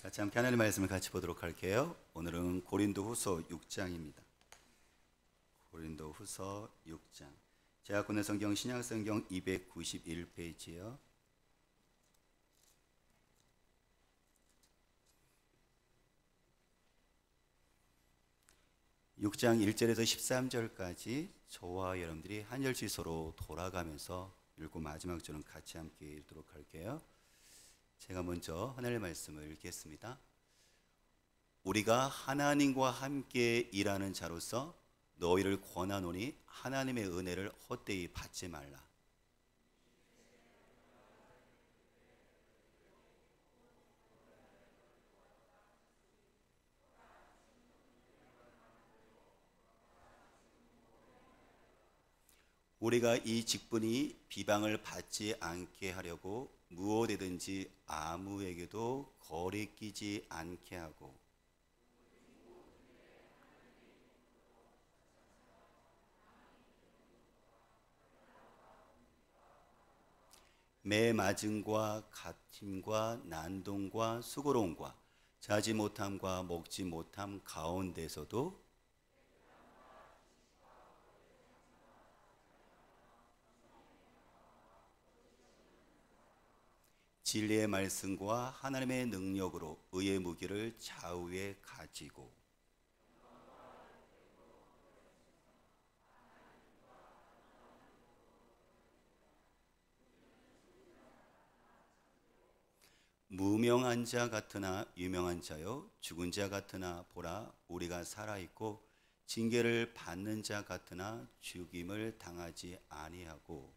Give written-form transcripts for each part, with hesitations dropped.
같이 함께 하나님의 말씀을 같이 보도록 할게요. 오늘은 고린도후서 6장입니다. 고린도후서 6장. 제가 꺼낸 성경 신약성경 291페이지요. (6장) 1절에서 13절까지 저와 여러분들이 한 절씩 서로 돌아가면서 읽고 마지막 절은 같이 함께 읽도록 할게요. 제가 먼저 하나님의 말씀을 읽겠습니다. 우리가 하나님과 함께 일하는 자로서 너희를 권하노니 하나님의 은혜를 헛되이 받지 말라. 우리가 이 직분이 비방을 받지 않게 하려고 무엇이든지 아무에게도 거리끼지 않게 하고 매 맞음과 갇힘과 난동과 수고로움과 자지 못함과 먹지 못함 가운데서도 진리의 말씀과 하나님의 능력으로 의의 무기를 좌우에 가지고 무명한 자 같으나 유명한 자요 죽은 자 같으나 보라 우리가 살아있고 징계를 받는 자 같으나 죽임을 당하지 아니하고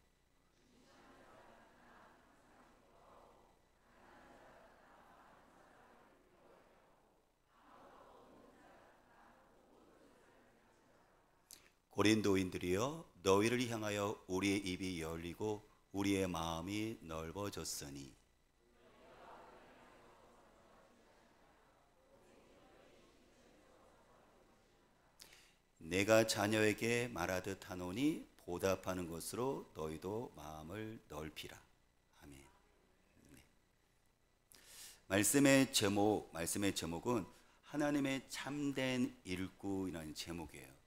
고린도인들이여 너희를 향하여 우리의 입이 열리고 우리의 마음이 넓어졌으니 내가 자녀에게 말하듯 하노니 보답하는 것으로 너희도 마음을 넓히라. 아멘. 네. 말씀의 제목은 하나님의 참된 일꾼이라는 제목이에요.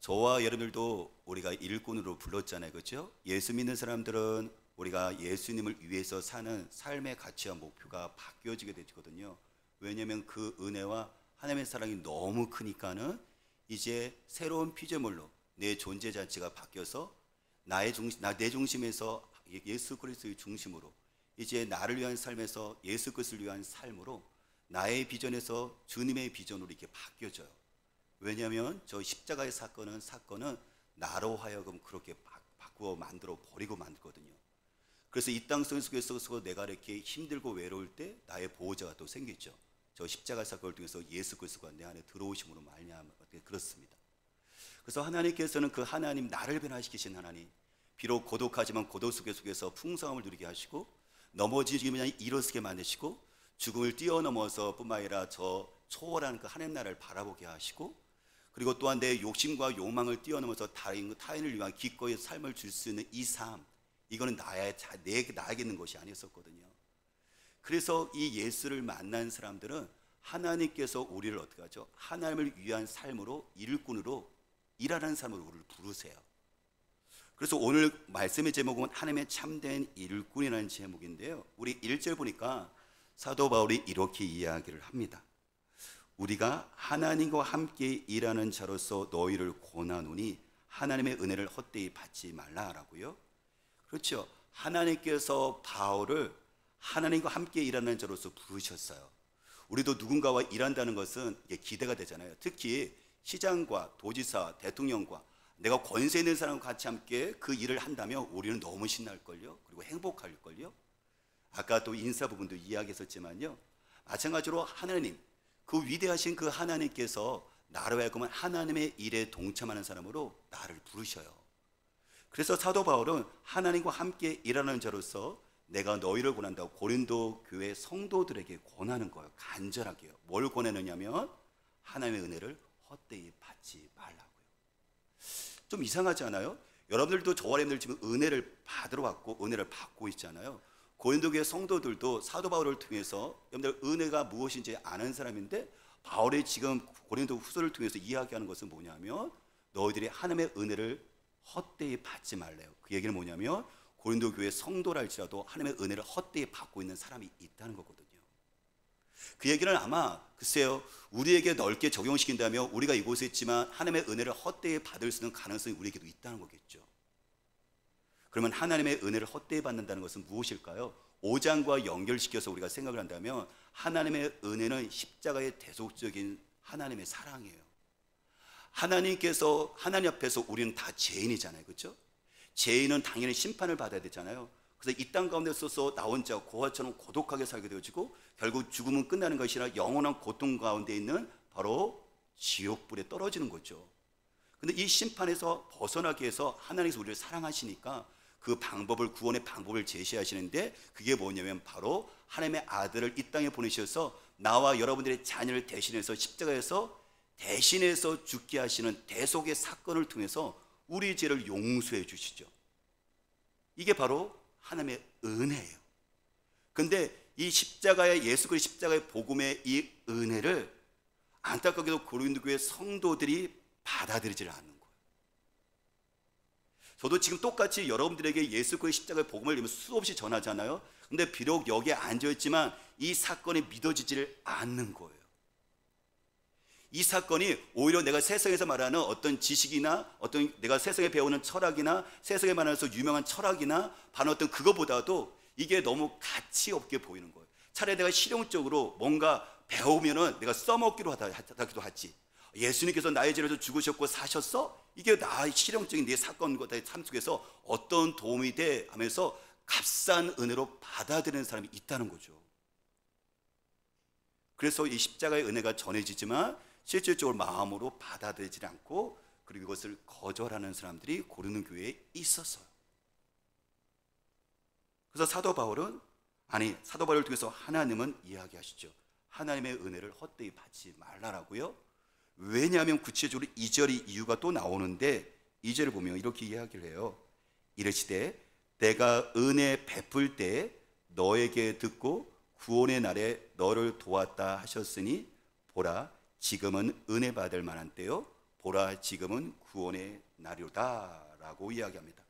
저와 여러분들도 우리가 일꾼으로 불렀잖아요, 그렇죠? 예수 믿는 사람들은 우리가 예수님을 위해서 사는 삶의 가치와 목표가 바뀌어지게 되거든요. 왜냐하면 그 은혜와 하나님의 사랑이 너무 크니까는 이제 새로운 피조물로 내 존재 자체가 바뀌어서 내 중심에서 예수 그리스도의 중심으로 이제 나를 위한 삶에서 예수 그리스도를 위한 삶으로 나의 비전에서 주님의 비전으로 이렇게 바뀌어져요. 왜냐하면 저 십자가의 사건은 나로 하여금 그렇게 바꾸어 만들어 버리고 만들거든요. 그래서 이 땅 속에서 내가 이렇게 힘들고 외로울 때 나의 보호자가 또 생겼죠. 저 십자가 사건을 통해서 예수 그리스도가 내 안에 들어오심으로 말미암아 그렇습니다. 그래서 하나님께서는 그 하나님, 나를 변화시키신 하나님, 비록 고독하지만 고독 속에서 풍성함을 누리게 하시고 넘어지기만 일어서게 만드시고 죽음을 뛰어넘어서 뿐만 아니라 저 초월하는 그 하나님 나라를 바라보게 하시고 그리고 또한 내 욕심과 욕망을 뛰어넘어서 타인을 위한 기꺼이 삶을 줄 수 있는 이 삶, 이거는 나에게 있는 것이 아니었었거든요. 그래서 이 예수를 만난 사람들은 하나님께서 우리를 어떻게 하죠? 하나님을 위한 삶으로 일꾼으로 일하는 삶으로 우리를 부르세요. 그래서 오늘 말씀의 제목은 하나님의 참된 일꾼이라는 제목인데요, 우리 1절 보니까 사도 바울이 이렇게 이야기를 합니다. 우리가 하나님과 함께 일하는 자로서 너희를 권하노니 하나님의 은혜를 헛되이 받지 말라라고요. 그렇죠. 하나님께서 바울을 하나님과 함께 일하는 자로서 부르셨어요. 우리도 누군가와 일한다는 것은 이게 기대가 되잖아요. 특히 시장과 도지사, 대통령과 내가 권세 있는 사람과 같이 함께 그 일을 한다면 우리는 너무 신날걸요. 그리고 행복할걸요. 아까 또 인사 부분도 이야기했었지만요, 마찬가지로 하나님, 그 위대하신 그 하나님께서 나로 하여금 하나님의 일에 동참하는 사람으로 나를 부르셔요. 그래서 사도 바울은 하나님과 함께 일하는 자로서 내가 너희를 권한다고 고린도 교회 성도들에게 권하는 거예요. 간절하게요. 뭘 권하느냐면 하나님의 은혜를 헛되이 받지 말라고요. 좀 이상하지 않아요? 여러분들도 저와 여러분들 지금 은혜를 받으러 왔고 은혜를 받고 있잖아요. 고린도 교회 성도들도 사도 바울을 통해서 여러분들 은혜가 무엇인지 아는 사람인데, 바울이 지금 고린도 후서를 통해서 이야기하는 것은 뭐냐면 너희들이 하나님의 은혜를 헛되이 받지 말래요. 그 얘기는 뭐냐면 고린도 교회 성도랄지라도 하나님의 은혜를 헛되이 받고 있는 사람이 있다는 거거든요. 그 얘기는 아마 글쎄요, 우리에게 넓게 적용시킨다면 우리가 이곳에 있지만 하나님의 은혜를 헛되이 받을 수 있는 가능성이 우리에게도 있다는 거겠죠. 그러면 하나님의 은혜를 헛되이 받는다는 것은 무엇일까요? 5장과 연결시켜서 우리가 생각을 한다면 하나님의 은혜는 십자가의 대속적인 하나님의 사랑이에요. 하나님께서, 하나님 앞에서 우리는 다 죄인이잖아요, 그렇죠? 죄인은 당연히 심판을 받아야 되잖아요. 그래서 이 땅 가운데 서서 나 혼자 고아처럼 고독하게 살게 되어지고 결국 죽음은 끝나는 것이 아니라 영원한 고통 가운데 있는 바로 지옥불에 떨어지는 거죠. 근데 이 심판에서 벗어나기 위해서 하나님께서 우리를 사랑하시니까 그 방법을, 구원의 방법을 제시하시는데, 그게 뭐냐면 바로 하나님의 아들을 이 땅에 보내셔서 나와 여러분들의 자녀를 대신해서 십자가에서 대신해서 죽게 하시는 대속의 사건을 통해서 우리 죄를 용서해 주시죠. 이게 바로 하나님의 은혜예요. 근데 이 십자가의, 예수 그리스도 십자가의 복음의 이 은혜를 안타깝게도 고린도 교회 성도들이 받아들이질 않는 거예요. 저도 지금 똑같이 여러분들에게 예수 그리스도 십자가의 복음을 수없이 전하잖아요. 근데 비록 여기에 앉아있지만 이 사건이 믿어지질 않는 거예요. 이 사건이 오히려 내가 세상에서 말하는 어떤 지식이나 어떤 내가 세상에 배우는 철학이나 세상에 말하면서 유명한 철학이나 반 어떤 그거보다도 이게 너무 가치 없게 보이는 거예요. 차라리 내가 실용적으로 뭔가 배우면은 내가 써먹기로 하기도 하지. 예수님께서 나의 죄를 죽으셨고 사셨어? 이게 나의 실용적인 내 사건과 내 삶 속에서 어떤 도움이 돼 하면서 값싼 은혜로 받아들이는 사람이 있다는 거죠. 그래서 이 십자가의 은혜가 전해지지만 실질적으로 마음으로 받아들이지 않고 그리고 이것을 거절하는 사람들이 고린도 교회에 있었어요. 그래서 사도 바울은, 사도 바울을 통해서 하나님은 이야기하시죠. 하나님의 은혜를 헛되이 받지 말라라고요. 왜냐하면 구체적으로 2절이 이유가 또 나오는데, 2절을 보면 이렇게 이야기를 해요. 이르시되 내가 은혜 베풀 때 너에게 듣고 구원의 날에 너를 도왔다 하셨으니 보라 지금은 은혜 받을 만한 때요, 보라 지금은 구원의 날이로다 라고 이야기합니다.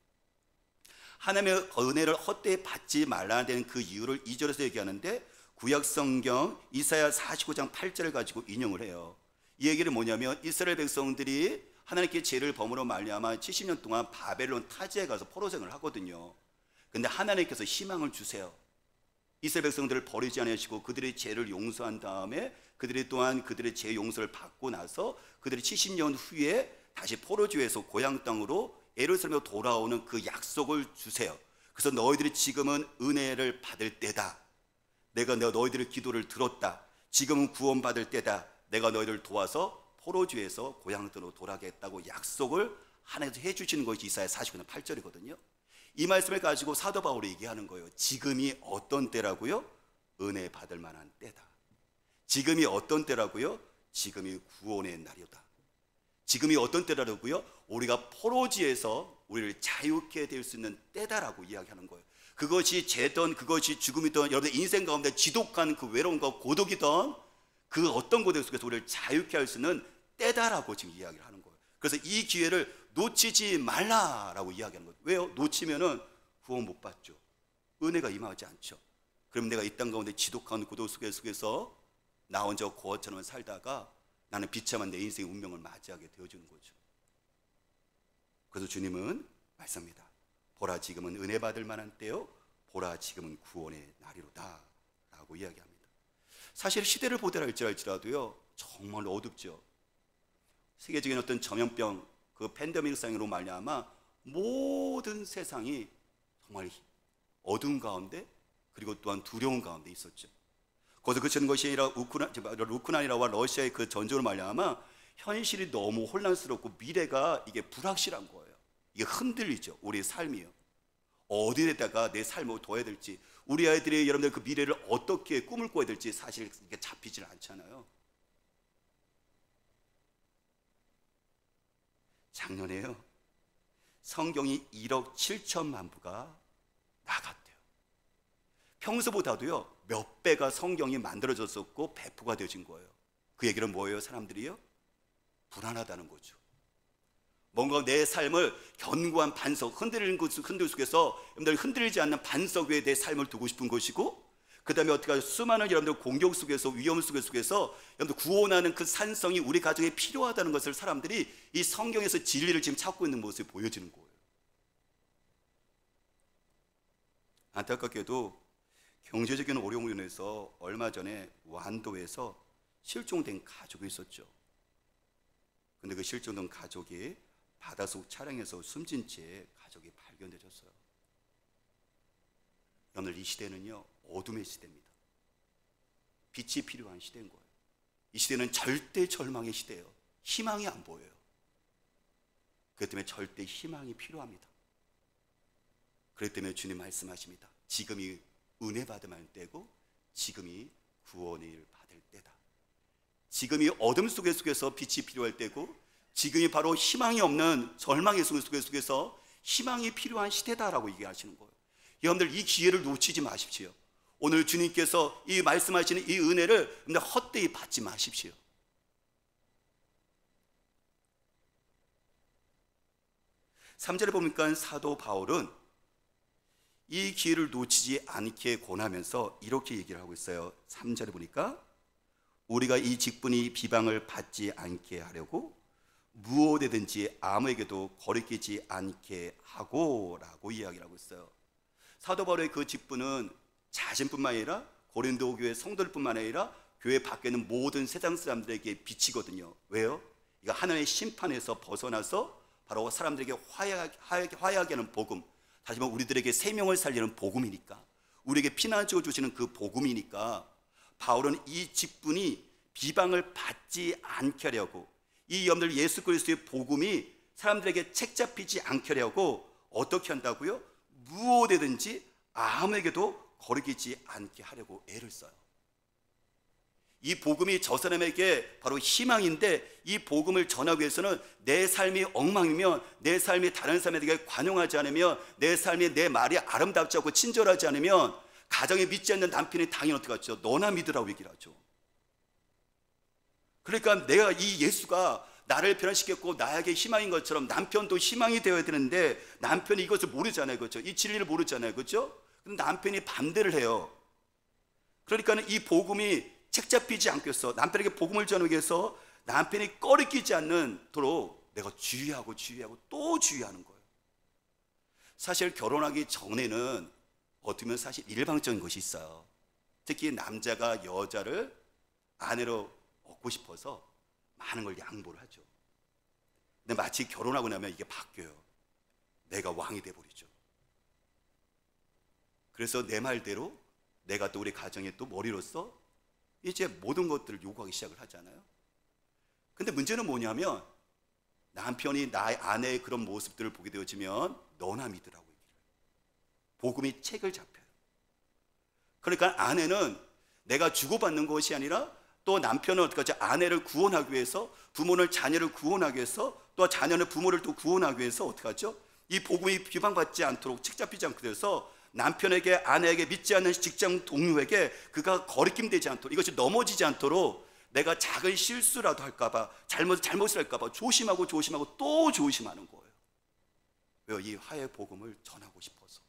하나님의 은혜를 헛되이 받지 말라는 데는 그 이유를 2절에서 얘기하는데, 구약성경 이사야 49장 8절을 가지고 인용을 해요. 이 얘기는 뭐냐면 이스라엘 백성들이 하나님께 죄를 범으로 말미암아 70년 동안 바벨론 타지에 가서 포로생을 하거든요. 근데 하나님께서 희망을 주세요. 이스라엘 백성들을 버리지 않으시고 그들의 죄를 용서한 다음에 그들이 또한 그들의 죄 용서를 받고 나서 그들이 70년 후에 다시 포로지에서 고향 땅으로 예루살렘으로 돌아오는 그 약속을 주세요. 그래서 너희들이 지금은 은혜를 받을 때다. 내가 너희들의 기도를 들었다. 지금은 구원받을 때다. 내가 너희를 도와서 포로지에서 고향 땅으로 돌아가겠다고 약속을 하나님께서 해주시는 것이 이사야 49장 8절이거든요. 이 말씀을 가지고 사도 바울이 얘기하는 거예요. 지금이 어떤 때라고요? 은혜 받을 만한 때다. 지금이 어떤 때라고요? 지금이 구원의 날이다. 지금이 어떤 때라고요? 우리가 포로지에서 우리를 자유케 될 수 있는 때다라고 이야기하는 거예요. 그것이 죄든 그것이 죽음이든 여러분의 인생 가운데 지독한 그 외로움과 고독이든 그 어떤 고독 속에서 우리를 자유케 할 수 있는 때다라고 지금 이야기를 하는 거예요. 그래서 이 기회를 놓치지 말라라고 이야기하는 거예요. 왜요? 놓치면은 구원 못 받죠. 은혜가 임하지 않죠. 그럼 내가 이 땅 가운데 지독한 고독 속에서 나 혼자 고아처럼 살다가 나는 비참한 내 인생의 운명을 맞이하게 되어주는 거죠. 그래서 주님은 말씀합니다. 보라 지금은 은혜 받을 만한 때요, 보라 지금은 구원의 날이로다 라고 이야기합니다. 사실 시대를 보더라 할지라도요 정말 어둡죠. 세계적인 어떤 전염병, 그 팬데믹 상으로 말미암아 모든 세상이 정말 어두운 가운데 그리고 또한 두려운 가운데 있었죠. 거기서 그치는 것이 아니라 우크라이나와 러시아의 그 전쟁으로 말미암아 현실이 너무 혼란스럽고 미래가 이게 불확실한 거예요. 이게 흔들리죠. 우리의 삶이요. 어디에다가 내 삶을 둬야 될지, 우리 아이들이 여러분들 그 미래를 어떻게 꿈을 꿔야 될지 사실 이게 잡히질 않잖아요. 작년에요 성경이 1억 7천만 부가 나갔대요. 평소보다도요 몇 배가 성경이 만들어졌었고 배포가 되어진 거예요. 그 얘기는 뭐예요? 사람들이요 불안하다는 거죠. 뭔가 내 삶을 견고한 반석, 흔들리는 흔들 속에서 여러분들 흔들리지 않는 반석 위에 내 삶을 두고 싶은 것이고, 그 다음에 어떻게 수많은 여러분들 공격 속에서, 위험 속에서 여러분들 구원하는 그 산성이 우리 가정에 필요하다는 것을 사람들이 이 성경에서 진리를 지금 찾고 있는 모습이 보여지는 거예요. 안타깝게도 경제적인 어려움으로 인해서 얼마 전에 완도에서 실종된 가족이 있었죠. 근데 그 실종된 가족이 바닷속 차량에서 숨진 채 가족이 발견되었어요. 오늘 이 시대는요 어둠의 시대입니다. 빛이 필요한 시대인 거예요. 이 시대는 절대 절망의 시대예요. 희망이 안 보여요. 그렇기 때문에 절대 희망이 필요합니다. 그렇기 때문에 주님 말씀하십니다. 지금이 은혜 받을 때고 지금이 구원을 받을 때다. 지금이 어둠 속에서 빛이 필요할 때고 지금이 바로 희망이 없는 절망의 속에서 희망이 필요한 시대다라고 얘기하시는 거예요. 여러분들 이 기회를 놓치지 마십시오. 오늘 주님께서 이 말씀하시는 이 은혜를 헛되이 받지 마십시오. (3절에) 보니까 사도 바울은 이 기회를 놓치지 않게 권하면서 이렇게 얘기를 하고 있어요. (3절에) 보니까 우리가 이 직분이 비방을 받지 않게 하려고 무엇이든지 아무에게도 거리끼지 않게 하고 라고 이야기를 하고 있어요. 사도 바울의 그 직분은 자신뿐만 아니라 고린도 교회 성도들뿐만 아니라 교회 밖에 있는 모든 세상 사람들에게 비치거든요. 왜요? 이거 하나님의 심판에서 벗어나서 바로 사람들에게 화해하게 하는 복음, 다시 말하면 우리들에게 생명을 살리는 복음이니까, 우리에게 피난을 주시는 그 복음이니까 바울은 이 직분이 비방을 받지 않게 하려고, 이 여러분들 예수 그리스도의 복음이 사람들에게 책잡히지 않게 하려고 어떻게 한다고요? 무엇이든지 아무에게도 거리끼지 않게 하려고 애를 써요. 이 복음이 저 사람에게 바로 희망인데, 이 복음을 전하기 위해서는 내 삶이 엉망이면, 내 삶이 다른 사람에게 관용하지 않으면, 내 삶이 내 말이 아름답지 않고 친절하지 않으면 가정에 믿지 않는 남편이 당연히 어떻게 하죠? 너나 믿으라고 얘기를 하죠. 그러니까 내가 이 예수가 나를 변화시켰고 나에게 희망인 것처럼 남편도 희망이 되어야 되는데 남편이 이것을 모르잖아요. 그렇죠? 이 진리를 모르잖아요. 그렇죠? 근데 남편이 반대를 해요. 그러니까 이 복음이 책잡히지 않겠어. 남편에게 복음을 전하기 위해서 남편이 꺼리끼지 않도록 내가 주의하고 또 주의하는 거예요. 사실 결혼하기 전에는 어떻게 보면 사실 일방적인 것이 있어요. 특히 남자가 여자를 아내로 얻고 싶어서 많은 걸 양보를 하죠. 근데 마치 결혼하고 나면 이게 바뀌어요. 내가 왕이 돼버리죠. 그래서 내 말대로 내가 또 우리 가정의 또 머리로서 이제 모든 것들을 요구하기 시작을 하잖아요. 근데 문제는 뭐냐면 남편이 나의 아내의 그런 모습들을 보게 되어지면 너나 믿으라고 얘기를 해요. 복음이 책을 잡혀요. 그러니까 아내는 내가 주고받는 것이 아니라 또 남편은 어떻게 하죠? 아내를 구원하기 위해서, 부모는 자녀를 구원하기 위해서, 또 자녀는 부모를 또 구원하기 위해서 어떻게 하죠? 이 복음이 비방받지 않도록 책잡히지 않게 돼서 남편에게, 아내에게, 믿지 않는 직장 동료에게 그가 거리낌 되지 않도록, 이것이 넘어지지 않도록 내가 작은 실수라도 할까봐, 잘못을 할까봐 조심하고 또 조심하는 거예요. 왜요? 이 화해 복음을 전하고 싶어서.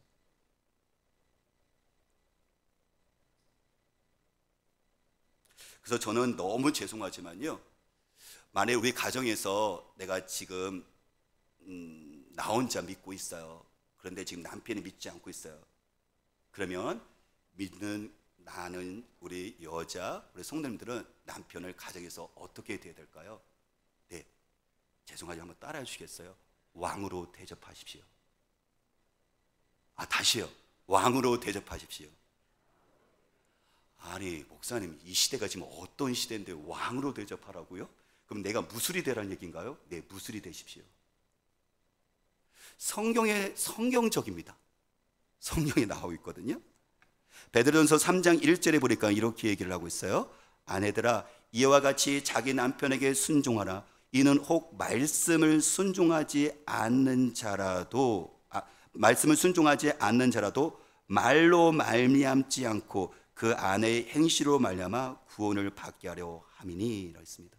그래서 저는 너무 죄송하지만요, 만약에 우리 가정에서 내가 지금 나 혼자 믿고 있어요. 그런데 지금 남편이 믿지 않고 있어요. 그러면 믿는 나는, 우리 여자, 우리 성도님들은 남편을 가정에서 어떻게 돼야 될까요? 네, 죄송하지만 한번 따라해 주시겠어요? 왕으로 대접하십시오. 다시요. 왕으로 대접하십시오. 아니 목사님, 이 시대가 지금 어떤 시대인데 왕으로 대접하라고요? 그럼 내가 무술이 되라는 얘기인가요? 네, 무술이 되십시오. 성경적입니다. 성경에 나오고 있거든요. 베드로전서 3장 1절에 보니까 이렇게 얘기를 하고 있어요. 아내들아, 이와 같이 자기 남편에게 순종하라. 이는 혹 말씀을 순종하지 않는 자라도 말로 말미암지 않고 그 아내의 행실로 말미암아 구원을 받게 하려 함이니 라고 했습니다.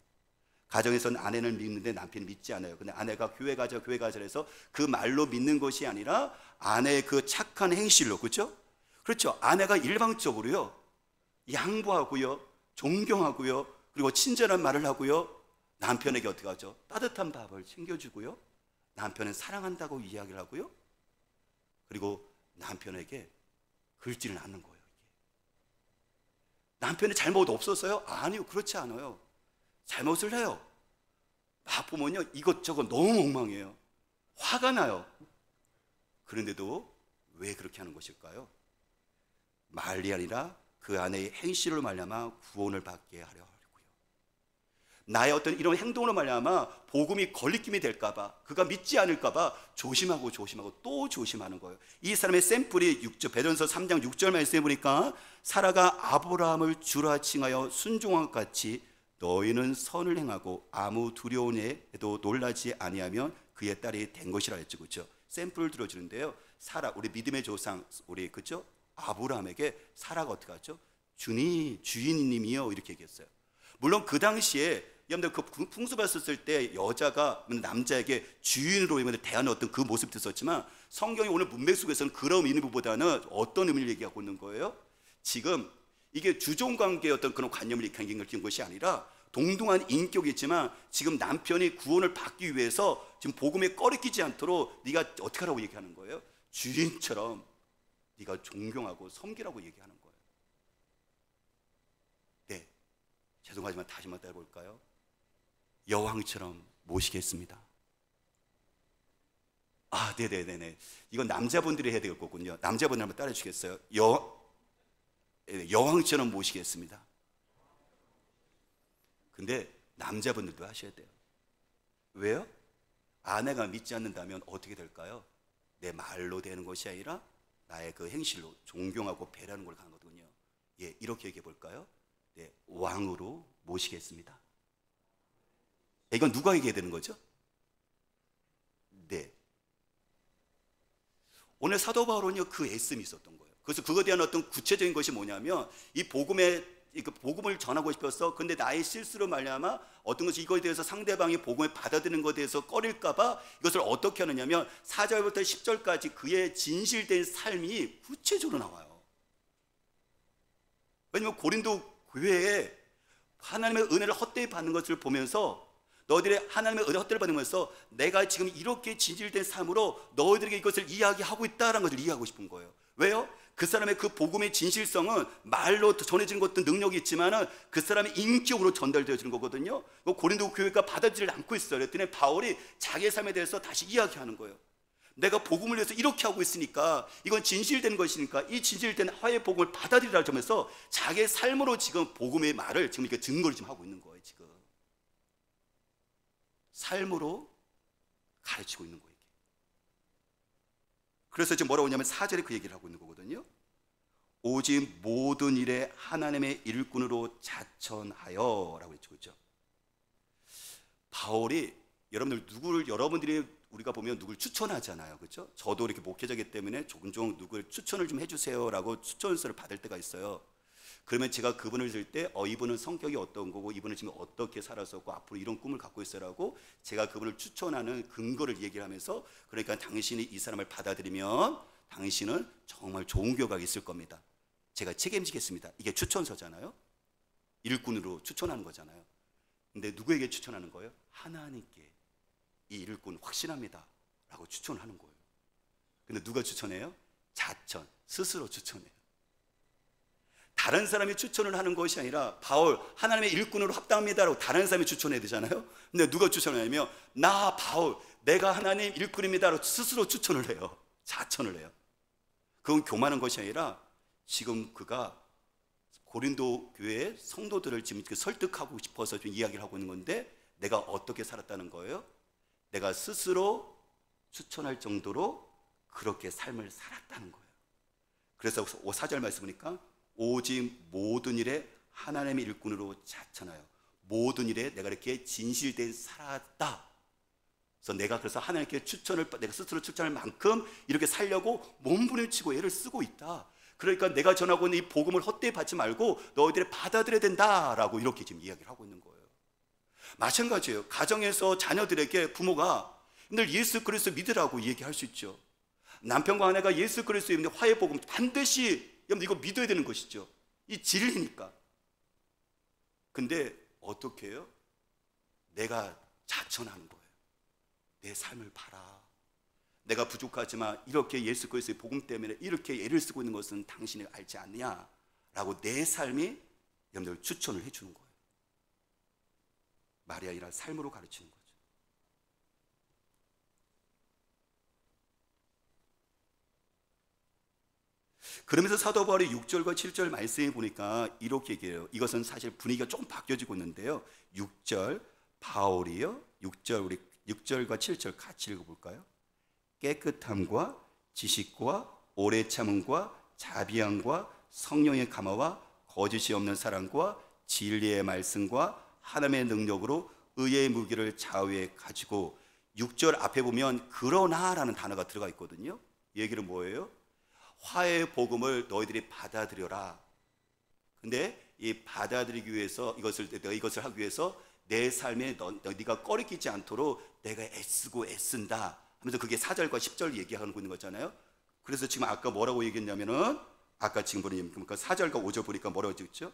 가정에서는 아내를 믿는데 남편이 믿지 않아요. 근데 아내가 교회 가자 해서 그 말로 믿는 것이 아니라 아내의 그 착한 행실로, 그렇죠? 그렇죠. 아내가 일방적으로요, 양보하고요, 존경하고요, 그리고 친절한 말을 하고요, 남편에게 어떻게 하죠? 따뜻한 밥을 챙겨주고요, 남편은 사랑한다고 이야기를 하고요, 그리고 남편에게 긁지는 않는 거예요. 남편의 잘못 없었어요? 아니요, 그렇지 않아요. 잘못을 해요. 막 보면요, 이것저것 너무 엉망이에요. 화가 나요. 그런데도 왜 그렇게 하는 것일까요? 말이 아니라 그 아내의 행실을 말미암아 구원을 받게 하려 하려고요. 나의 어떤 이런 행동으로 말미암아 복음이 걸리낌이 될까봐, 그가 믿지 않을까봐 조심하고 또 조심하는 거예요. 이 사람의 샘플이 베드로전서 3장 6절 말씀에 보니까 사라가 아브라함을 주라 칭하여 순종한 것 같이 너희는 선을 행하고 아무 두려운 애도 놀라지 아니하면 그의 딸이 된 것이라 했죠. 그렇죠? 샘플을 들어주는데요, 사라, 우리 믿음의 조상, 우리 그렇죠? 아브라함에게 사라가 어떻게 하죠? 주인님이요 이렇게 얘기했어요. 물론 그 당시에 여러분들 그 풍수 봤었을 때 여자가 남자에게 주인으로 대하는 어떤 그 모습도 있었지만, 성경이 오늘 문맥 속에서는 그런 의미보다는 어떤 의미를 얘기하고 있는 거예요? 지금 이게 주종관계의 어떤 그런 관념을 강경시킨 것이 아니라 동등한 인격이 있지만 지금 남편이 구원을 받기 위해서 지금 복음에 꺼리끼지 않도록 네가 어떻게 하라고 얘기하는 거예요? 주인처럼 네가 존경하고 섬기라고 얘기하는 거예요. 네, 죄송하지만 다시 한번 따라볼까요? 여왕처럼 모시겠습니다. 아, 네네네네. 이건 남자분들이 해야 될 거군요. 남자분들 한번 따라 주시겠어요? 여왕처럼 모시겠습니다. 근데 남자분들도 하셔야 돼요. 왜요? 아내가 믿지 않는다면 어떻게 될까요? 내 말로 되는 것이 아니라 나의 그 행실로 존경하고 배려하는 걸 가거든요. 예, 이렇게 얘기해 볼까요? 네, 왕으로 모시겠습니다. 이건 누가 얘기해야 되는 거죠? 네. 오늘 사도 바울은요, 그 애씀이 있었던 거예요. 그래서 그거에 대한 어떤 구체적인 것이 뭐냐면, 이 복음을 전하고 싶어서, 근데 나의 실수로 말미암아 어떤 것이 이거에 대해서 상대방이 복음을 받아들이는 것에 대해서 꺼릴까봐 이것을 어떻게 하느냐면 4절부터 10절까지 그의 진실된 삶이 구체적으로 나와요. 왜냐하면 고린도 교회에 하나님의 은혜를 헛되이 받는 것을 보면서, 너희들의 하나님의 은혜 헛되이 받으면서 내가 지금 이렇게 진실된 삶으로 너희들에게 이것을 이야기하고 있다는 것을 이해하고 싶은 거예요. 왜요? 그 사람의 그 복음의 진실성은 말로 전해지는 것도 능력이 있지만 그 사람의 인격으로 전달되어지는 거거든요. 고린도 교회가 받아들이지 않고 있어요. 그랬더니 바울이 자기의 삶에 대해서 다시 이야기하는 거예요. 내가 복음을 위해서 이렇게 하고 있으니까, 이건 진실된 것이니까 이 진실된 화해 복음을 받아들이라고 하면서 자기의 삶으로 지금 복음의 말을 지금 이렇게 증거를 지금 하고 있는 거예요. 지금 삶으로 가르치고 있는 거예요. 그래서 지금 뭐라고 하냐면 4절에 그 얘기를 하고 있는 거거든요. 오직 모든 일에 하나님의 일꾼으로 자천하여 라고 했죠. 그렇죠? 바울이 여러분들이 우리가 보면 누굴 추천하잖아요. 그렇죠? 저도 이렇게 목회자이기 때문에 종종 누굴 추천을 좀 해주세요라고 추천서를 받을 때가 있어요. 그러면 제가 그분을 들 때 이분은 성격이 어떤 거고 이분은 지금 어떻게 살았었고 앞으로 이런 꿈을 갖고 있어라고 제가 그분을 추천하는 근거를 얘기를 하면서, 그러니까 당신이 이 사람을 받아들이면 당신은 정말 좋은 교회가 있을 겁니다. 제가 책임지겠습니다. 이게 추천서잖아요. 일꾼으로 추천하는 거잖아요. 근데 누구에게 추천하는 거예요? 하나님께. 이 일꾼 확신합니다 라고 추천하는 거예요. 근데 누가 추천해요? 자천, 스스로 추천해요. 다른 사람이 추천을 하는 것이 아니라 바울 하나님의 일꾼으로 합당합니다라고 다른 사람이 추천해야 되잖아요. 근데 누가 추천하냐면 나 바울 내가 하나님 일꾼입니다라고 스스로 추천을 해요. 자천을 해요. 그건 교만한 것이 아니라 지금 그가 고린도 교회의 성도들을 지금 설득하고 싶어서 좀 이야기를 하고 있는 건데, 내가 어떻게 살았다는 거예요? 내가 스스로 추천할 정도로 그렇게 삶을 살았다는 거예요. 그래서 4절 말씀 보니까 오직 모든 일에 하나님의 일꾼으로 자천하여, 모든 일에 내가 이렇게 진실된 살았다. 그래서 하나님께 내가 스스로 추천할 만큼 이렇게 살려고 몸부림치고 애를 쓰고 있다. 그러니까 내가 전하고 있는 이 복음을 헛되이 받지 말고 너희들이 받아들여야 된다라고 이렇게 지금 이야기를 하고 있는 거예요. 마찬가지예요. 가정에서 자녀들에게 부모가 늘 예수 그리스도 믿으라고 얘기할 수 있죠. 남편과 아내가 예수 그리스도의 화해 복음 반드시 이거 믿어야 되는 것이죠. 이 진리니까. 근데 어떻게 해요? 내가 자천하는 거예요. 내 삶을 봐라. 내가 부족하지만 이렇게 예수 그리스도의 복음 때문에 이렇게 애를 쓰고 있는 것은 당신이 알지 않느냐라고 내 삶이 여러분들 추천을 해주는 거예요. 말이 아니라 삶으로 가르치는 거죠. 그러면서 사도 바울이 6절과 7절 말씀에 보니까 이렇게 얘기해요. 이것은 사실 분위기가 조금 바뀌어지고 있는데요. 6절 바울이요. 6절과 7절 같이 읽어볼까요? 깨끗함과 지식과 오래 참음과 자비함과 성령의 감화와 거짓이 없는 사랑과 진리의 말씀과 하나님의 능력으로 의의 무기를 좌우에 가지고 6절 앞에 보면 그러나라는 단어가 들어가 있거든요. 이 얘기는 뭐예요? 화해의 복음을 너희들이 받아들여라. 근데 이 받아들이기 위해서 내가 이것을 하기 위해서 내 삶에 네가 꺼리끼지 않도록 내가 애쓰고 애쓴다 하면서 그게 4절과 10절 얘기하고 있는 거잖아요. 그래서 지금 아까 뭐라고 얘기했냐면은 아까 지금 보니까 4절과 5절 보니까 뭐라고 했죠?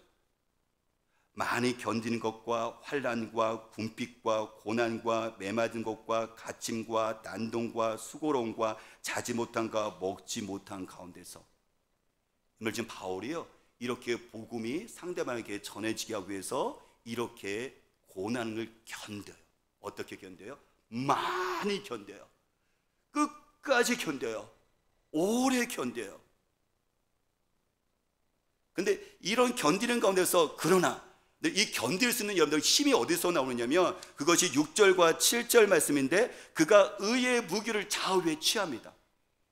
많이 견디는 것과 환난과 궁핍과 고난과 매맞은 것과 갇힘과 난동과 수고로움과 자지 못한과 먹지 못한 가운데서 오늘 지금 바울이요 이렇게 복음이 상대방에게 전해지기 위해서 이렇게 고난을 견뎌요. 어떻게 견뎌요? 많이 견뎌요. 끝까지 견뎌요. 오래 견뎌요. 근데 이런 견디는 가운데서 그러나 이 견딜 수 있는 여러분들 힘이 어디서 나오느냐면 그것이 6절과 7절 말씀인데 그가 의의 무기를 좌우에 취합니다.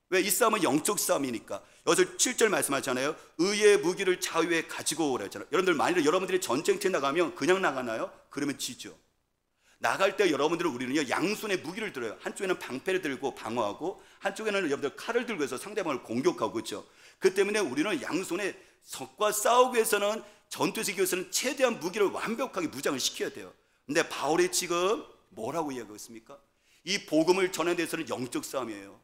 왜? 이 싸움은 영적 싸움이니까. 여기서 7절 말씀하잖아요. 의의 무기를 좌우에 가지고 오라 했잖아요. 여러분들 만일 여러분들이 전쟁터에 나가면 그냥 나가나요? 그러면 지죠. 나갈 때 여러분들은 우리는요 양손에 무기를 들어요. 한쪽에는 방패를 들고 방어하고 한쪽에는 여러분들 칼을 들고 해서 상대방을 공격하고 그렇죠. 그 때문에 우리는 양손에 적과 싸우기 위해서는 전투에서 이기기 위해서는 최대한 무기를 완벽하게 무장을 시켜야 돼요. 근데 바울이 지금 뭐라고 이야기하고 있습니까? 이 복음을 전하는 데서는 영적 싸움이에요.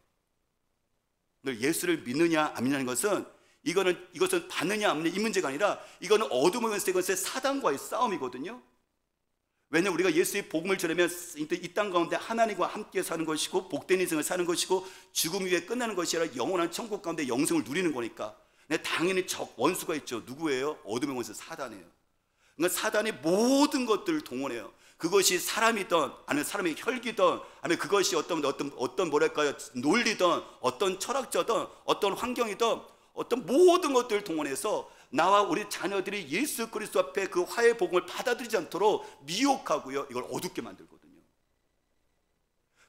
늘 예수를 믿느냐 안 믿느냐는 것은 이것은 받느냐 안 받느냐 이 문제가 아니라 이거는 어둠의 권세 사단과의 싸움이거든요. 왜냐하면 우리가 예수의 복음을 전하면 이 땅 가운데 하나님과 함께 사는 것이고 복된 인생을 사는 것이고 죽음 위에 끝나는 것이 아니라 영원한 천국 가운데 영생을 누리는 거니까. 근데 당연히 원수가 있죠. 누구예요? 어둠의 원수 사단이에요. 그러니까 사단이 모든 것들을 동원해요. 그것이 사람이든 아니면 사람의 혈기든 아니면 그것이 어떤 뭐랄까요 논리든 어떤 철학자든 어떤 환경이든 어떤 모든 것들을 동원해서 나와 우리 자녀들이 예수 그리스도 앞에 그 화해 복음을 받아들이지 않도록 미혹하고요 이걸 어둡게 만들거든요.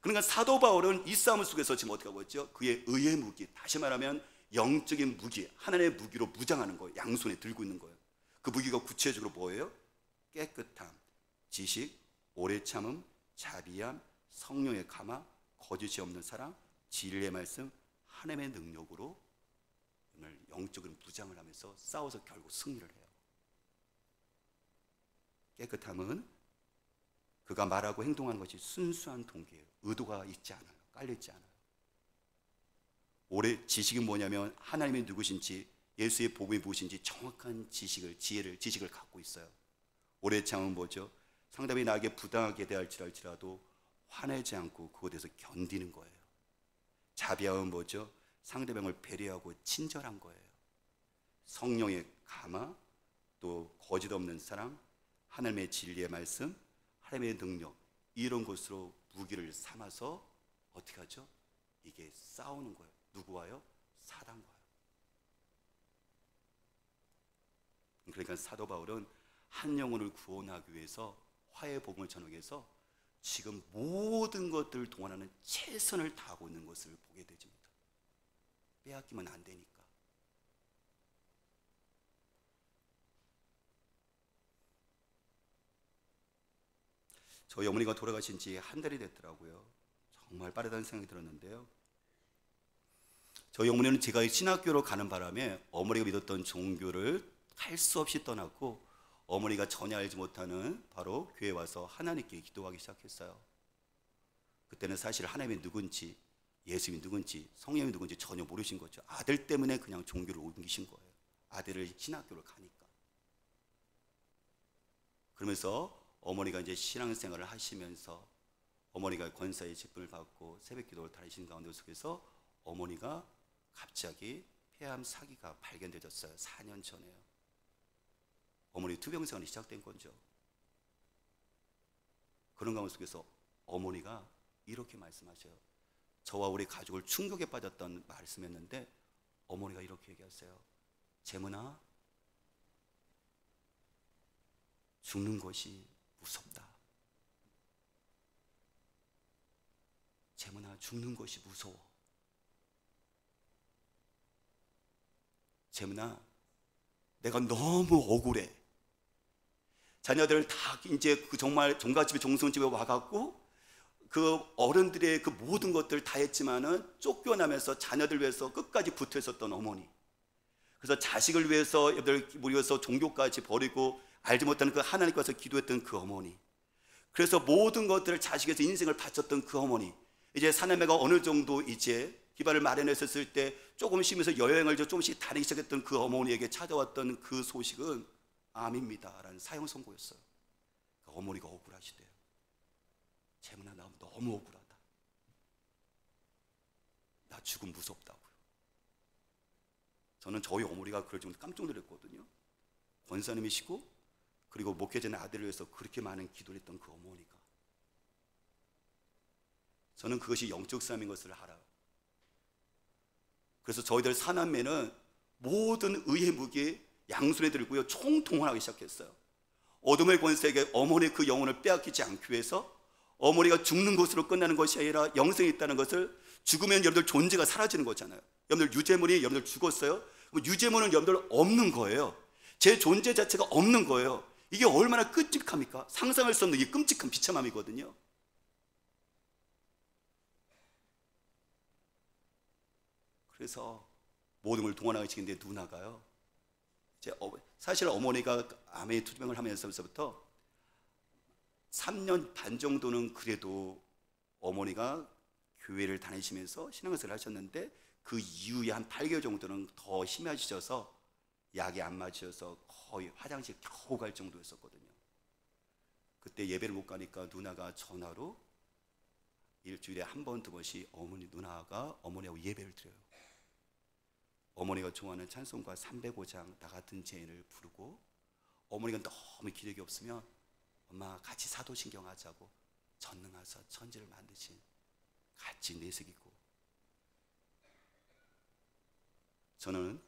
그러니까 사도 바울은 이 싸움 속에서 지금 어떻게 하고 있죠? 그의 의의 무기, 다시 말하면 영적인 무기, 하나님의 무기로 무장하는 거예요. 양손에 들고 있는 거예요. 그 무기가 구체적으로 뭐예요? 깨끗함, 지식, 오래 참음, 자비함, 성령의 감화, 거짓이 없는 사랑, 진리의 말씀, 하나님의 능력으로 오늘 영적인 무장을 하면서 싸워서 결국 승리를 해요. 깨끗함은 그가 말하고 행동하는 것이 순수한 동기예요. 의도가 있지 않아요. 깔려있지 않아요. 오래 지식이 뭐냐면 하나님이 누구신지 예수의 복음이 무엇인지 정확한 지식을 갖고 있어요. 오래 참은 뭐죠? 상대방이 나에게 부당하게 대할지라도 화내지 않고 그것에 대해서 견디는 거예요. 자비함은 뭐죠? 상대방을 배려하고 친절한 거예요. 성령의 감화, 또 거짓 없는 사랑, 하나님의 진리의 말씀, 하나님의 능력 이런 것으로 무기를 삼아서 어떻게 하죠? 이게 싸우는 거예요. 누구와요? 사단과요. 그러니까 사도 바울은 한 영혼을 구원하기 위해서 화해 복음을 전하기 위해서 지금 모든 것들을 동원하는 최선을 다하고 있는 것을 보게 되집니다. 빼앗기면 안 되니까. 저희 어머니가 돌아가신 지 한 달이 됐더라고요. 정말 빠르다는 생각이 들었는데요. 저희 어머니는 제가 신학교로 가는 바람에 어머니가 믿었던 종교를 할 수 없이 떠났고, 어머니가 전혀 알지 못하는 바로 교회에 와서 하나님께 기도하기 시작했어요. 그때는 사실 하나님이 누군지, 예수님이 누군지, 성령이 누군지 전혀 모르신 거죠. 아들 때문에 그냥 종교를 옮기신 거예요. 아들을 신학교를 가니까. 그러면서 어머니가 이제 신앙생활을 하시면서 어머니가 권사의 직분을 받고 새벽 기도를 다니시는 가운데 속에서 어머니가 갑자기 폐암 사기가 발견되었어요. 4년 전에요. 어머니 투병생활이 시작된 거죠. 그런 가운데 속에서 어머니가 이렇게 말씀하셔요. 저와 우리 가족을 충격에 빠졌던 말씀했는데 어머니가 이렇게 얘기하세요. 재문아, 죽는 것이 무섭다. 재문아, 죽는 것이 무서워. 재문아, 내가 너무 억울해. 자녀들 다 이제 그 정말 종갓집에 종손집에 와갖고 그 어른들의 그 모든 것들 다 했지만은 쫓겨나면서 자녀들 위해서 끝까지 붙어 있었던 어머니. 그래서 자식을 위해서 여러분들 모여서 종교까지 버리고 알지 못하는 그 하나님께서 기도했던 그 어머니. 그래서 모든 것들을 자식에서 인생을 바쳤던 그 어머니. 이제 사남매가 어느 정도 이제 기반을 마련했었을 때 조금 쉬면서 여행을 조금씩 다니기 시작했던 그 어머니에게 찾아왔던 그 소식은 암입니다 라는 사형 선고였어요. 그 어머니가 억울하시대요. 재문아, 나 너무 억울하다. 나 죽음 무섭다고요. 저는 저희 어머니가 그럴 정도로 깜짝 놀랐거든요. 권사님이시고 그리고 목회자의 아들을 위해서 그렇게 많은 기도를 했던 그 어머니가. 저는 그것이 영적 삶인 것을 알아요. 그래서 저희들 사남매는 모든 의의 무게 양손에 들고요 총동원하기 시작했어요. 어둠의 권세에게 어머니의 그 영혼을 빼앗기지 않기 위해서 어머니가 죽는 것으로 끝나는 것이 아니라 영생이 있다는 것을, 죽으면 여러분들 존재가 사라지는 거잖아요. 여러분들 유재문이 여러분들 죽었어요? 그럼 유재문은 여러분들 없는 거예요. 제 존재 자체가 없는 거예요. 이게 얼마나 끔찍합니까? 상상할 수 없는 이 끔찍한 비참함이거든요. 그래서 모든 걸 동원하기 시작했는데 누나가요. 사실 어머니가 암에 투병을 하면서부터 3년 반 정도는 그래도 어머니가 교회를 다니시면서 신앙생활을 하셨는데 그 이후에 한 8개월 정도는 더 심해지셔서 약이 안 맞으셔서 거의 화장실 겨우 갈 정도였었거든요. 그때 예배를 못 가니까 누나가 전화로 일주일에 한 번, 두 번씩 누나가 어머니하고 예배를 드려요. 어머니가 좋아하는 찬송가 305장 나 같은 죄인을 부르고, 어머니가 너무 기력이 없으면 엄마 같이 사도신경 하자고 전능하사 천지를 만드신 같이 내색이고. 저는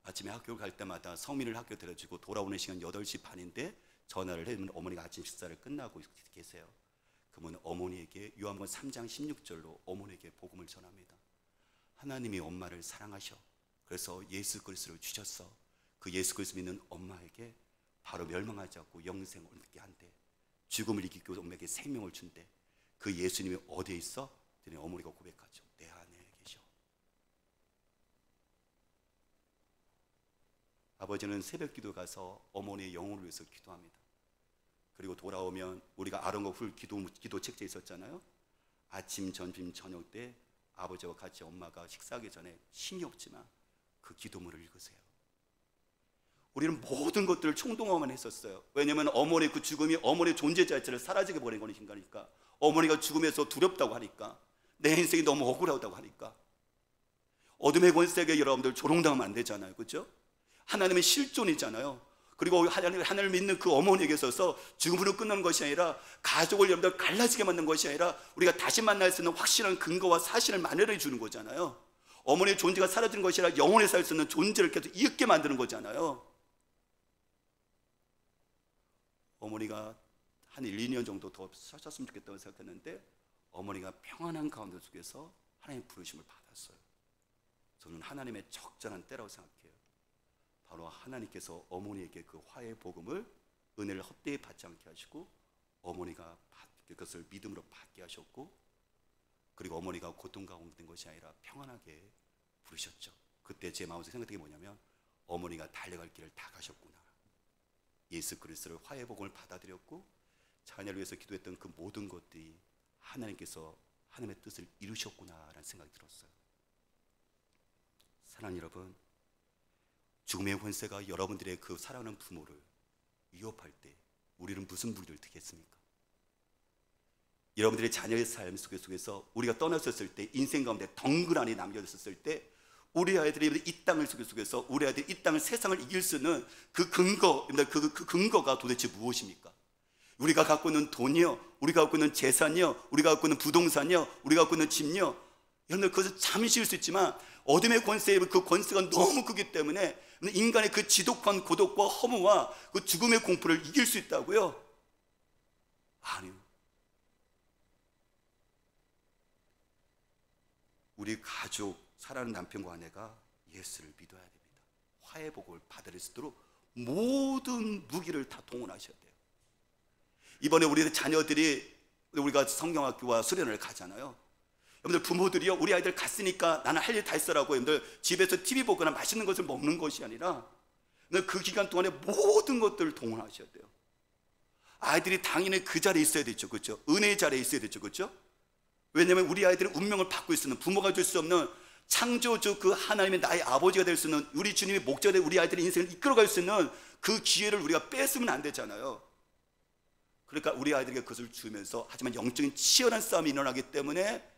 아침에 학교 갈 때마다 성민을 학교 데려주고 돌아오는 시간 8시 반인데 전화를 해주면 어머니가 아침 식사를 끝나고 계세요. 그러면 어머니에게 요한복음 3장 16절로 어머니에게 복음을 전합니다. 하나님이 엄마를 사랑하셔. 그래서 예수 그리스도를 주셨어. 그 예수 그리스도 믿는 엄마에게 바로 멸망하지 않고 영생을 얻게 한대. 죽음을 이기고 엄마에게 생명을 준대. 그 예수님이 어디에 있어? 그랬더니 어머니가 고백하죠. 내 안에 계셔. 아버지는 새벽 기도 가서 어머니의 영혼을 위해서 기도합니다. 그리고 돌아오면 우리가 아론과 훌 기도 책자에 있었잖아요. 아침, 점심, 저녁 때 아버지와 같이 엄마가 식사하기 전에 힘이 없지만 그 기도문을 읽으세요. 우리는 모든 것들을 총동원만 했었어요. 왜냐하면 어머니의 그 죽음이 어머니의 존재 자체를 사라지게 버린 거니까. 어머니가 죽음에서 두렵다고 하니까, 내 인생이 너무 억울하다고 하니까. 어둠의 권세에게 여러분들 조롱당하면 안 되잖아요. 그렇죠? 하나님의 실존이잖아요. 그리고 하나님을 믿는 그 어머니에게 있어서 죽음으로 끝나는 것이 아니라 가족을 여러분들 갈라지게 만든 것이 아니라 우리가 다시 만날 수 있는 확실한 근거와 사실을 마련해 주는 거잖아요. 어머니의 존재가 사라지는 것이 아니라 영원히 살 수 있는 존재를 계속 있게 만드는 거잖아요. 어머니가 한 1, 2년 정도 더 사셨으면 좋겠다고 생각했는데 어머니가 평안한 가운데 속에서 하나님의 부르심을 받았어요. 저는 하나님의 적절한 때라고 생각해요. 바로 하나님께서 어머니에게 그 화해의 복음을, 은혜를 헛되이 받지 않게 하시고 어머니가 그것을 믿음으로 받게 하셨고, 그리고 어머니가 고통 가운데 된 것이 아니라 평안하게 부르셨죠. 그때 제 마음속에 생각된 게 뭐냐면 어머니가 달려갈 길을 다 가셨구나. 예수 그리스도를 화해 복음을 받아들였고 자녀를 위해서 기도했던 그 모든 것들이 하나님께서 하나님의 뜻을 이루셨구나라는 생각이 들었어요. 사랑하는 여러분, 죽음의 권세가 여러분들의 그 사랑하는 부모를 위협할 때 우리는 무슨 무기를 들겠습니까? 여러분들의 자녀의 삶 속에서 우리가 떠났었을 때, 인생 가운데 덩그러니 남겨졌을 때, 우리 아이들이 이 땅을 속에서 우리 아이들이 이 땅을, 세상을 이길 수 있는 그 근거, 그 근거가 도대체 무엇입니까? 우리가 갖고 있는 돈이요, 우리가 갖고 있는 재산이요, 우리가 갖고 있는 부동산이요, 우리가 갖고 있는 집이요, 여러분들 그것은 잠시일 수 있지만 어둠의 권세의 그 권세가 너무 크기 때문에 인간의 그 지독한 고독과 허무와 그 죽음의 공포를 이길 수 있다고요? 아니요. 우리 가족, 사랑하는 남편과 아내가 예수를 믿어야 됩니다. 화해 복음을 받을 수 있도록 모든 무기를 다 동원하셔야 돼요. 이번에 우리 자녀들이, 우리가 성경학교와 수련을 가잖아요. 여러분들 부모들이요, 우리 아이들 갔으니까 나는 할 일 다 했어라고 여러분들 집에서 TV 보거나 맛있는 것을 먹는 것이 아니라 그 기간 동안에 모든 것들을 동원하셔야 돼요. 아이들이 당연히 그 자리에 있어야 되죠, 그렇죠? 은혜의 자리에 있어야 되죠, 그렇죠? 왜냐하면 우리 아이들은 운명을 바꿀 수 있는, 부모가 줄 수 없는 창조주 그 하나님의 나의 아버지가 될 수 있는, 우리 주님의 목자가 될 우리 아이들의 인생을 이끌어갈 수 있는 그 기회를 우리가 뺏으면 안 되잖아요. 그러니까 우리 아이들에게 그것을 주면서, 하지만 영적인 치열한 싸움이 일어나기 때문에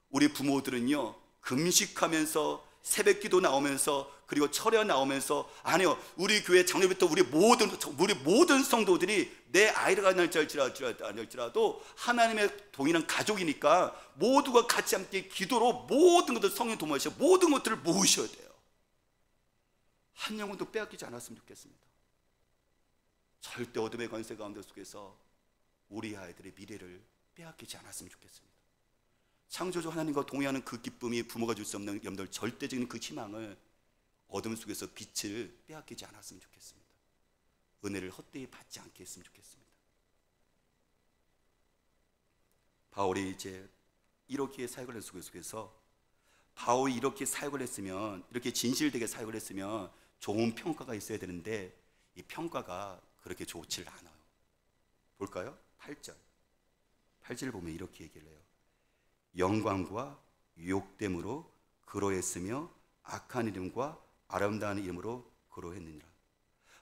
우리 부모들은요, 금식하면서 새벽기도 나오면서 그리고 철야 나오면서, 아니요, 우리 교회 장로부터 우리 모든 성도들이 내 아이가 날지라도 하나님의 동일한 가족이니까 모두가 같이 함께 기도로 모든 것들 성령 도모하셔 모든 것들을 모으셔야 돼요. 한 영혼도 빼앗기지 않았으면 좋겠습니다. 절대 어둠의 권세 가운데 속에서 우리 아이들의 미래를 빼앗기지 않았으면 좋겠습니다. 창조주 하나님과 동의하는 그 기쁨이 부모가 줄 수 없는 여러분들 절대적인 그 희망을, 어둠 속에서 빛을 빼앗기지 않았으면 좋겠습니다. 은혜를 헛되이 받지 않게 했으면 좋겠습니다. 바울이 이제 이렇게 사역을 한 속에서, 바울이 이렇게 사역을 했으면, 이렇게 진실되게 사역을 했으면 좋은 평가가 있어야 되는데 이 평가가 그렇게 좋지를 않아요. 볼까요? 8절을 보면 이렇게 얘기를 해요. 영광과 유혹됨으로 그로했으며 악한 이름과 아름다운 이름으로 그로했느니라.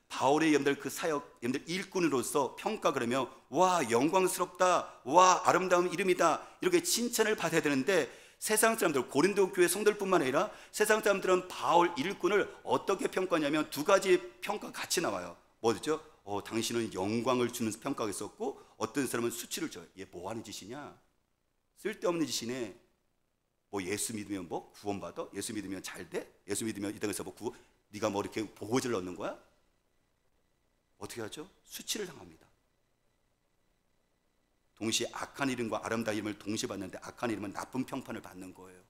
바울의 여러분들 그 사역, 여러분들 일꾼으로서 평가, 그러면 와 영광스럽다, 와 아름다운 이름이다, 이렇게 칭찬을 받아야 되는데, 세상 사람들, 고린도 교회 성도들뿐만 아니라 세상 사람들은 바울 일꾼을 어떻게 평가하냐면 두 가지 평가가 같이 나와요. 뭐죠? 당신은 영광을 주는 평가가 있었고, 어떤 사람은 수치를 줘요. 얘 뭐 하는 짓이냐? 쓸데없는 짓이네. 뭐 예수 믿으면 뭐 구원받아? 예수 믿으면 잘 돼? 예수 믿으면 이 땅에서 뭐 네가 뭐 이렇게 보고질 넣는 거야? 어떻게 하죠? 수치를 당합니다. 동시에 악한 이름과 아름다운 이름을 동시에 받는데, 악한 이름은 나쁜 평판을 받는 거예요.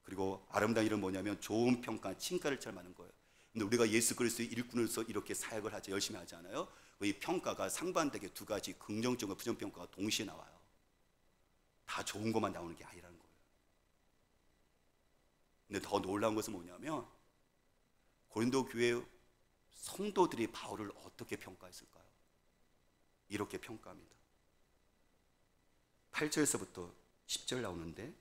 그리고 아름다운 이름은 뭐냐면 좋은 평가, 칭찬을 잘 받는 거예요. 근데 우리가 예수 그리스도의 일꾼으로서 이렇게 사역을 하죠. 열심히 하지 않아요? 이 평가가 상반되게 두 가지, 긍정적과 부정평가가 동시에 나와요. 다 좋은 것만 나오는 게 아니라는 거예요. 근데 더 놀라운 것은 뭐냐면, 고린도 교회 성도들이 바울을 어떻게 평가했을까요? 이렇게 평가합니다. 8절에서부터 10절 나오는데,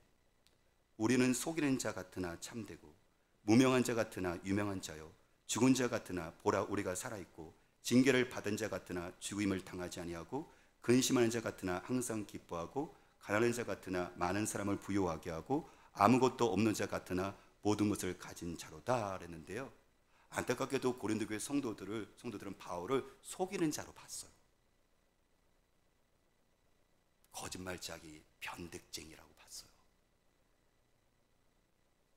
우리는 속이는 자 같으나 참되고 무명한 자 같으나 유명한 자요, 죽은 자 같으나 보라 우리가 살아있고, 징계를 받은 자 같으나 죽임을 당하지 아니하고, 근심하는 자 같으나 항상 기뻐하고, 가난한 자 같으나 많은 사람을 부유하게 하고, 아무것도 없는 자 같으나 모든 것을 가진 자로다 그랬는데요, 안타깝게도 고린도 교회 성도들은 바울을 속이는 자로 봤어요. 거짓말짜기, 변덕쟁이라고 봤어요.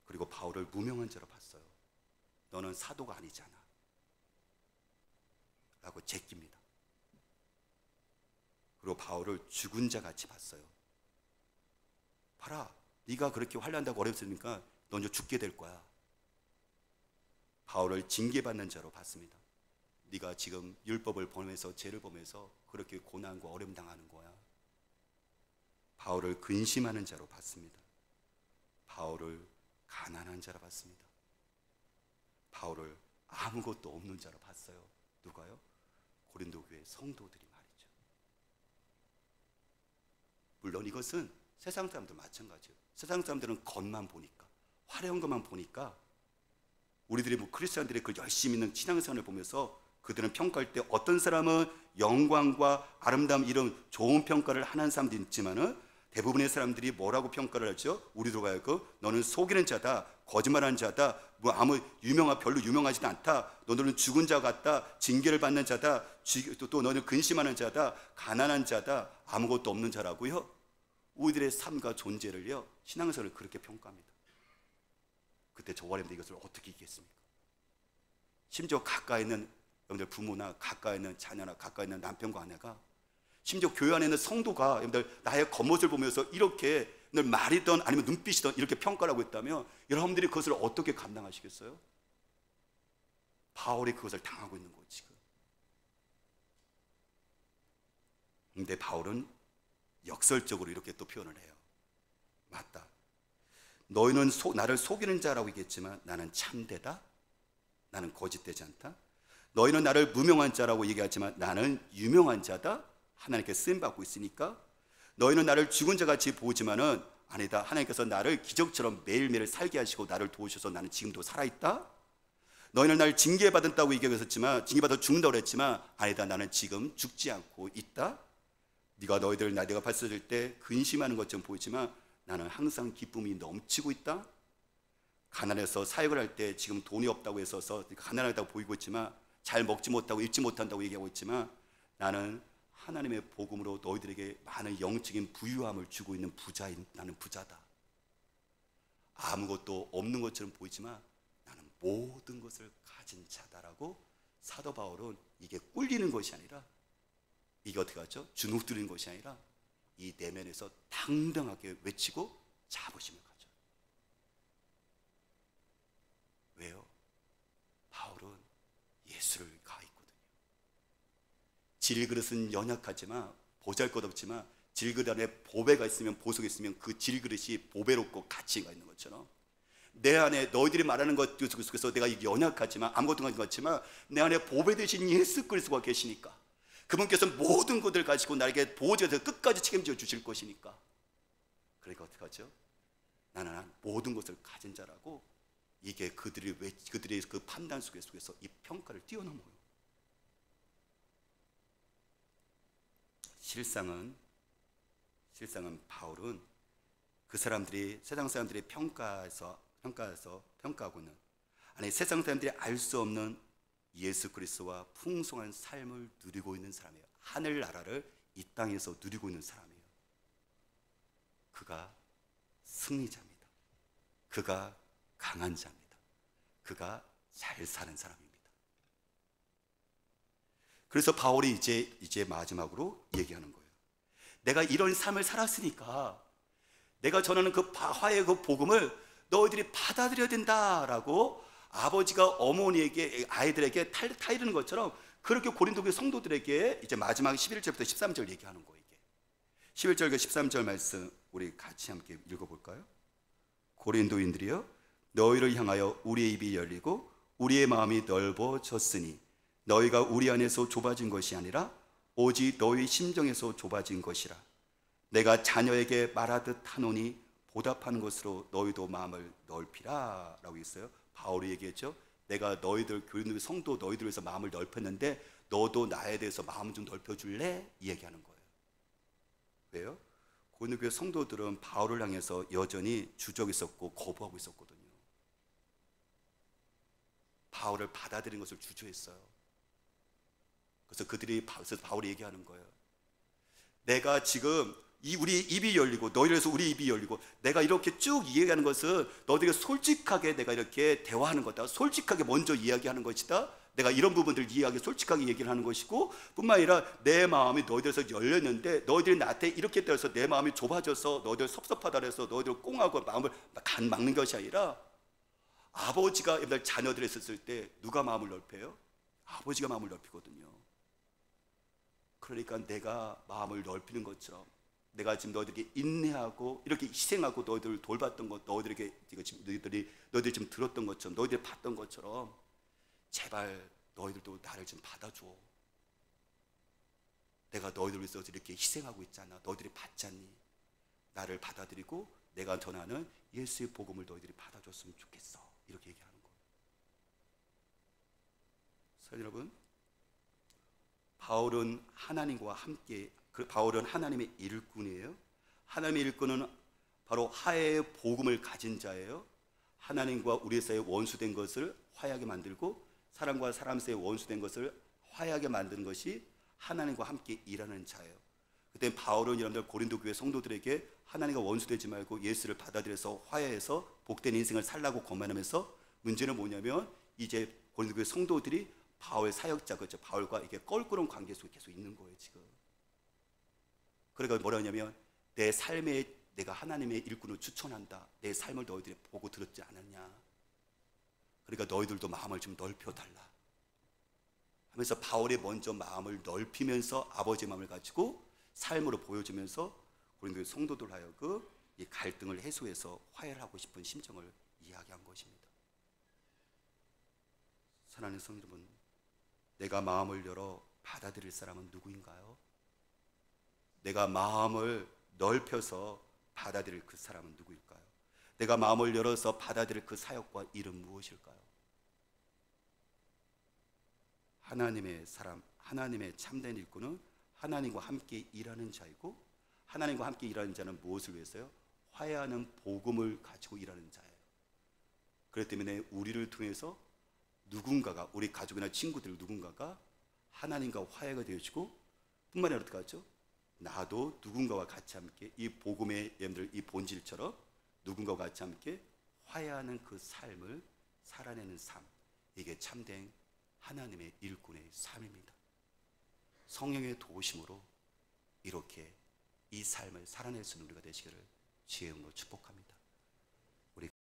그리고 바울을 무명한 자로 봤어요. 너는 사도가 아니잖아 라고 제낍니다. 그리고 바울을 죽은 자 같이 봤어요. 봐라, 네가 그렇게 환난한다고 어렵으니까 넌 이제 죽게 될 거야. 바울을 징계받는 자로 봤습니다. 네가 지금 율법을 범해서, 죄를 범해서 그렇게 고난과 어려움 당하는 거야. 바울을 근심하는 자로 봤습니다. 바울을 가난한 자로 봤습니다. 바울을 아무것도 없는 자로 봤어요. 누가요? 고린도 교회 성도들이 말이죠. 물론 이것은 세상 사람들 마찬가지예요. 세상 사람들은 겉만 보니까, 화려한 것만 보니까, 우리들이 크리스찬들의 그 열심히 있는 신앙생활을 보면서 그들은 평가할 때 어떤 사람은 영광과 아름다움 이런 좋은 평가를 하는 사람도 있지만은 대부분의 사람들이 뭐라고 평가를 하죠? 우리도 가요. 너는 속이는 자다, 거짓말하는 자다, 별로 유명하지도 않다, 너는 죽은 자 같다, 징계를 받는 자다, 또 너는 근심하는 자다, 가난한 자다, 아무것도 없는 자라고요. 우리들의 삶과 존재를요, 신앙생활을 그렇게 평가합니다. 그때 저와 여러분들 이것을 어떻게 이기겠습니까? 심지어 가까이 있는 여러분들 부모나 가까이 있는 자녀나 가까이 있는 남편과 아내가, 심지어 교회 안에 있는 성도가 여러분들 나의 겉모습을 보면서 이렇게 늘 말이든 아니면 눈빛이든 이렇게 평가를 하고 있다면 여러분들이 그것을 어떻게 감당하시겠어요? 바울이 그것을 당하고 있는 거지 지금. 근데 바울은 역설적으로 이렇게 또 표현을 해요. 맞다, 너희는 나를 속이는 자라고 얘기했지만 나는 참되다, 나는 거짓되지 않다. 너희는 나를 무명한 자라고 얘기하지만 나는 유명한 자다. 하나님께 쓰임받고 있으니까. 너희는 나를 죽은 자같이 보지만은 아니다, 하나님께서 나를 기적처럼 매일매일 살게 하시고 나를 도우셔서 나는 지금도 살아있다. 너희는 나를 징계받았다고 얘기했었지만, 징계받아 죽는다고 했지만 아니다, 나는 지금 죽지 않고 있다. 내가 봤을 때 근심하는 것처럼 보이지만 나는 항상 기쁨이 넘치고 있다. 가난해서 사역을 할 때 지금 돈이 없다고 해서 가난하다고 보이고 있지만, 잘 먹지 못하고 입지 못한다고 얘기하고 있지만 나는 하나님의 복음으로 너희들에게 많은 영적인 부유함을 주고 있는 나는 부자다. 아무것도 없는 것처럼 보이지만 나는 모든 것을 가진 자다라고 사도 바울은 이게 꿀리는 것이 아니라, 이게 어떻게 하죠? 주눅들이는 것이 아니라 이 내면에서 당당하게 외치고 자부심을 가져. 왜요? 바울은 예수를 가 있거든요. 질그릇은 연약하지만 보잘것없지만 질그릇 안에 보배가 있으면, 보석이 있으면 그 질그릇이 보배롭고 가치가 있는 것처럼 내 안에 너희들이 말하는 것 속에서 내가 연약하지만 아무것도 아닌 것 같지만 내 안에 보배 되신 예수 그리스도가 계시니까, 그분께서 모든 것을 가지고 나에게 보호자에서 끝까지 책임져 주실 것이니까, 그러니까 어떻게 하죠? 나는 모든 것을 가진 자라고, 이게 그들의 그 판단 속에서 이 평가를 뛰어넘어요. 실상은 바울은 그 사람들이, 세상 사람들이 평가하고는, 아니 세상 사람들이 알 수 없는 예수 그리스도와 풍성한 삶을 누리고 있는 사람이에요. 하늘나라를 이 땅에서 누리고 있는 사람이에요. 그가 승리자입니다. 그가 강한 자입니다. 그가 잘 사는 사람입니다. 그래서 바울이 이제 마지막으로 얘기하는 거예요. 내가 이런 삶을 살았으니까 내가 전하는 그 화해의 그 복음을 너희들이 받아들여야 된다라고 아버지가 어머니에게, 아이들에게 타이르는 것처럼 그렇게 고린도 교회 성도들에게 이제 마지막 11절부터 13절 얘기하는 거예요. 이게 11절과 13절 말씀 우리 같이 함께 읽어볼까요? 고린도인들이여, 너희를 향하여 우리의 입이 열리고 우리의 마음이 넓어졌으니 너희가 우리 안에서 좁아진 것이 아니라 오직 너희 심정에서 좁아진 것이라. 내가 자녀에게 말하듯 하노니 보답하는 것으로 너희도 마음을 넓히라 라고 있어요. 바울이 얘기했죠. 내가 너희들 교회 성도 너희들 위해서 마음을 넓혔는데 너도 나에 대해서 마음 좀 넓혀줄래? 이 얘기하는 거예요. 왜요? 고린도 교회 성도들은 바울을 향해서 여전히 주저하고 있었고 거부하고 있었거든요. 바울을 받아들이는 것을 주저했어요. 그래서 바울이 얘기하는 거예요. 내가 지금 우리 입이 열리고, 너희에서 우리 입이 열리고, 내가 이렇게 쭉 이야기하는 것은 너희들에게 솔직하게 내가 이렇게 대화하는 거다. 솔직하게 먼저 이야기하는 것이다. 내가 이런 부분들 이야기 솔직하게 얘기를 하는 것이고, 뿐만 아니라 내 마음이 너희들에서 열렸는데 너희들이 나한테 이렇게 따라서 내 마음이 좁아져서 너희들 섭섭하다 해서 너희들 꽁하고 마음을 간 막는 것이 아니라, 아버지가 옛날 자녀들 있었을 때 누가 마음을 넓혀요? 아버지가 마음을 넓히거든요. 그러니까 내가 마음을 넓히는 것처럼 내가 지금 너희들에게 인내하고 이렇게 희생하고 너희들을 돌봤던 것, 너희들에게 지금 너희들이 지금 들었던 것처럼, 너희들이 봤던 것처럼 제발 너희들도 나를 좀 받아줘. 내가 너희들을 위해서 이렇게 희생하고 있잖아. 너희들이 받잖니. 나를 받아들이고 내가 전하는 예수의 복음을 너희들이 받아줬으면 좋겠어. 이렇게 얘기하는 거예요. 사랑하는 여러분, 바울은 하나님과 함께, 바울은 하나님의 일꾼이에요. 하나님의 일꾼은 바로 화해의 복음을 가진 자예요. 하나님과 우리 사이에 원수된 것을 화해하게 만들고 사람과 사람 사이에 원수된 것을 화해하게 만드는 것이 하나님과 함께 일하는 자예요. 그때 바울은 여러분들 고린도 교회 성도들에게 하나님과 원수되지 말고 예수를 받아들여서 화해해서 복된 인생을 살라고 권면하면서, 문제는 뭐냐면 이제 고린도 교회 성도들이 바울 사역자, 그렇죠, 바울과 이게 껄끄러운 관계 속에 계속 있는 거예요 지금. 그러니까 뭐라 하냐면, 내 삶에 내가 하나님의 일꾼을 추천한다. 내 삶을 너희들이 보고 들었지 않았냐. 그러니까 너희들도 마음을 좀 넓혀달라 하면서 바울이 먼저 마음을 넓히면서 아버지의 마음을 가지고 삶으로 보여주면서 고린도 성도들 하여금 이 갈등을 해소해서 화해를 하고 싶은 심정을 이야기한 것입니다. 사랑하는 성도 여러분, 내가 마음을 열어 받아들일 사람은 누구인가요? 내가 마음을 넓혀서 받아들일 그 사람은 누구일까요? 내가 마음을 열어서 받아들일 그 사역과 일은 무엇일까요? 하나님의 사람, 하나님의 참된 일꾼은 하나님과 함께 일하는 자이고, 하나님과 함께 일하는 자는 무엇을 위해서요? 화해하는 복음을 가지고 일하는 자예요. 그렇기 때문에 우리를 통해서 누군가가, 우리 가족이나 친구들 누군가가 하나님과 화해가 되어지고, 뿐만 아니라 어떻게 하죠? 나도 누군가와 같이 함께 이 복음의 여러분들 이 본질처럼 누군가와 같이 함께 화해하는 그 삶을 살아내는 삶, 이게 참된 하나님의 일꾼의 삶입니다. 성령의 도우심으로 이렇게 이 삶을 살아낼 수 있는 우리가 되시기를 주의 이름으로 축복합니다.